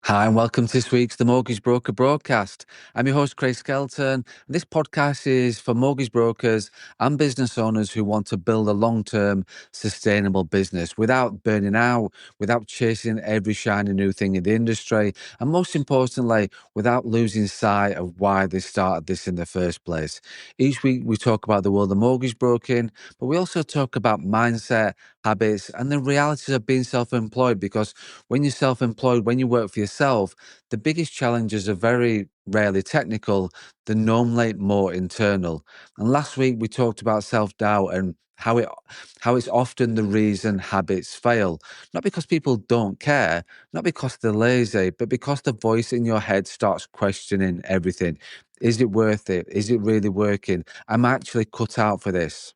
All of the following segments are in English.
Hi, and welcome to this week's The Mortgage Broker Broadcast. I'm your host, Craig Skelton. This podcast is for mortgage brokers and business owners who want to build a long-term, sustainable business without burning out, without chasing every shiny new thing in the industry, and most importantly, without losing sight of why they started this in the first place. Each week, we talk about the world of mortgage broking, but we also talk about mindset, habits, and the realities of being self-employed, because when you're self-employed, when you work for yourself, the biggest challenges are very rarely technical. They're normally more internal. And last week we talked about self-doubt and how it's often the reason habits fail. Not because people don't care, not because they're lazy, but because the voice in your head starts questioning everything. Is it worth it? Is it really working? I'm actually cut out for this.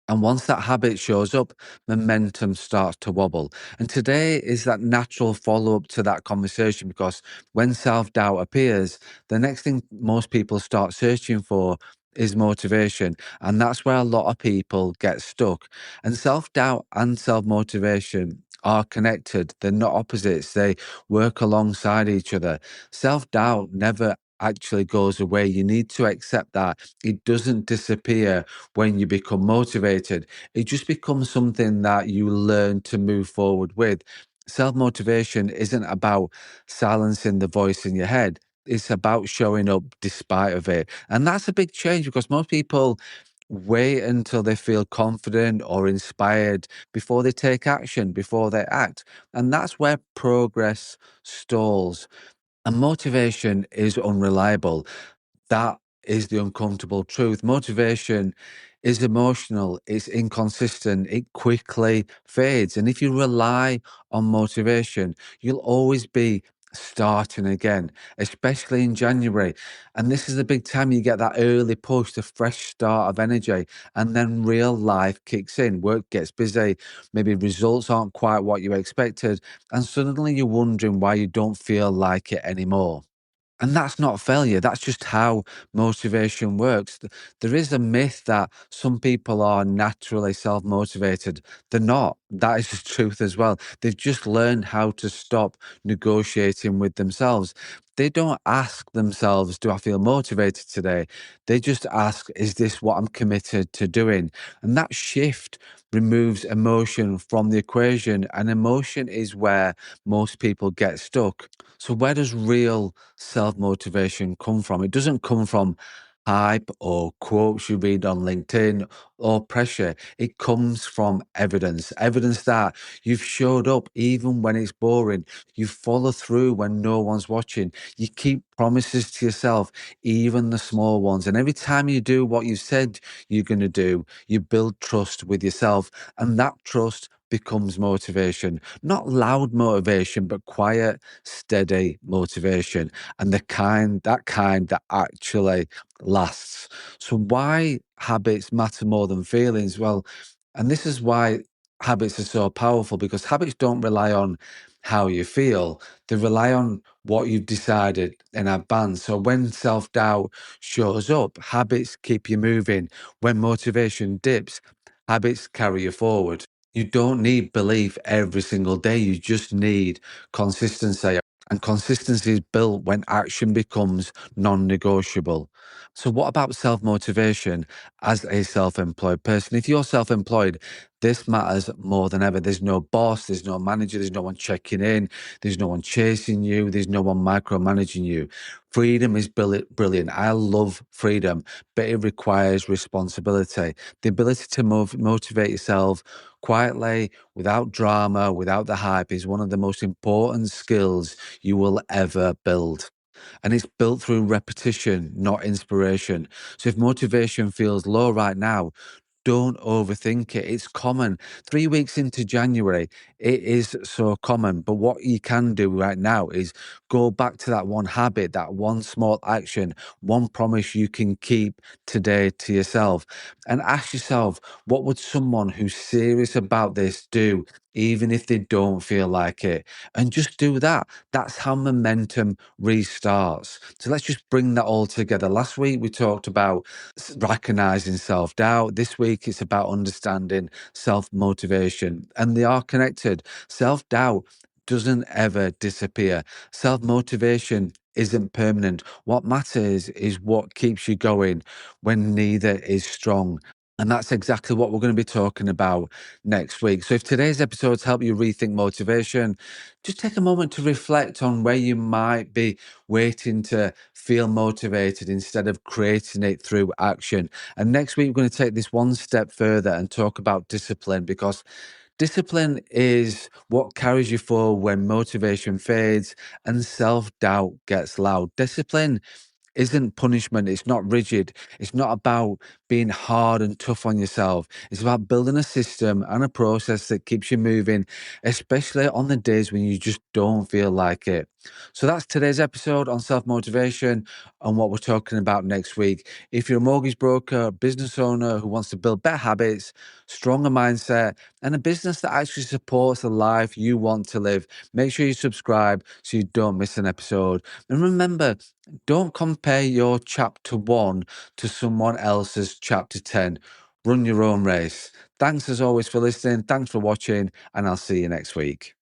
And once that habit shows up, momentum starts to wobble. And today is that natural follow up to that conversation, because when self doubt appears, the next thing most people start searching for is motivation. And that's where a lot of people get stuck. And self doubt and self motivation are connected, they're not opposites, they work alongside each other. Self doubt never actually goes away. You need to accept that it doesn't disappear when you become motivated. It just becomes something that you learn to move forward with. Self motivation isn't about silencing the voice in your head. It's about showing up despite of it. And that's a big change, because most people wait until they feel confident or inspired before they take action, before they act. And that's where progress stalls. And motivation is unreliable. That is the uncomfortable truth. Motivation is emotional, it's inconsistent, it quickly fades. And if you rely on motivation, you'll always be starting again, especially in January. And this is the big time you get that early push, the fresh start of energy. And then real life kicks in, work gets busy, maybe results aren't quite what you expected. And suddenly you're wondering why you don't feel like it anymore. And that's not failure. That's just how motivation works. There is a myth that some people are naturally self motivated. They're not. That is the truth as well. They've just learned how to stop negotiating with themselves. They don't ask themselves, do I feel motivated today? They just ask, is this what I'm committed to doing? And that shift removes emotion from the equation. And emotion is where most people get stuck. So, where does real self motivation come from? It doesn't come from hype or quotes you read on LinkedIn or pressure. It comes from evidence, evidence that you've showed up even when it's boring. You follow through when no one's watching. You keep promises to yourself, even the small ones. And every time you do what you said you're going to do, you build trust with yourself. And that trust becomes motivation, not loud motivation, but quiet, steady motivation, and the kind that actually lasts. So why habits matter more than feelings? Well, and this is why habits are so powerful, because habits don't rely on how you feel. They rely on what you've decided in advance. So when self-doubt shows up, habits keep you moving. When motivation dips, habits carry you forward. You don't need belief every single day. You just need consistency. And consistency is built when action becomes non negotiable. So, what about self motivation as a self employed person? If you're self employed, this matters more than ever. There's no boss, there's no manager, there's no one checking in, there's no one chasing you, there's no one micromanaging you. Freedom is brilliant. I love freedom, but it requires responsibility. The ability to motivate yourself quietly, without drama, without the hype, is one of the most important skills you will ever build. And it's built through repetition, not inspiration. So if motivation feels low right now, don't overthink it. It's common. 3 weeks into January, it is so common. But what you can do right now is go back to that one habit, that one small action, one promise you can keep today to yourself. And ask yourself, what would someone who's serious about this do, even if they don't feel like it? And just do that. That's how momentum restarts. So let's just bring that all together. Last week, we talked about recognizing self doubt. This week, it's about understanding self motivation, and they are connected. Self doubt doesn't ever disappear. Self-motivation isn't permanent. What matters is what keeps you going when neither is strong. And that's exactly what we're going to be talking about next week. So if today's episodes help you rethink motivation, just take a moment to reflect on where you might be waiting to feel motivated instead of creating it through action. And next week, we're going to take this one step further and talk about discipline, because discipline is what carries you forward when motivation fades and self-doubt gets loud. Discipline isn't punishment. It's not rigid. It's not about being hard and tough on yourself. It's about building a system and a process that keeps you moving, especially on the days when you just don't feel like it. So that's today's episode on self motivation and what we're talking about next week. If you're a mortgage broker, business owner who wants to build better habits, stronger mindset, and a business that actually supports the life you want to live, make sure you subscribe so you don't miss an episode. And remember, don't compare your chapter 1 to someone else's chapter 10. Run your own race. Thanks as always for listening. Thanks for watching, and I'll see you next week.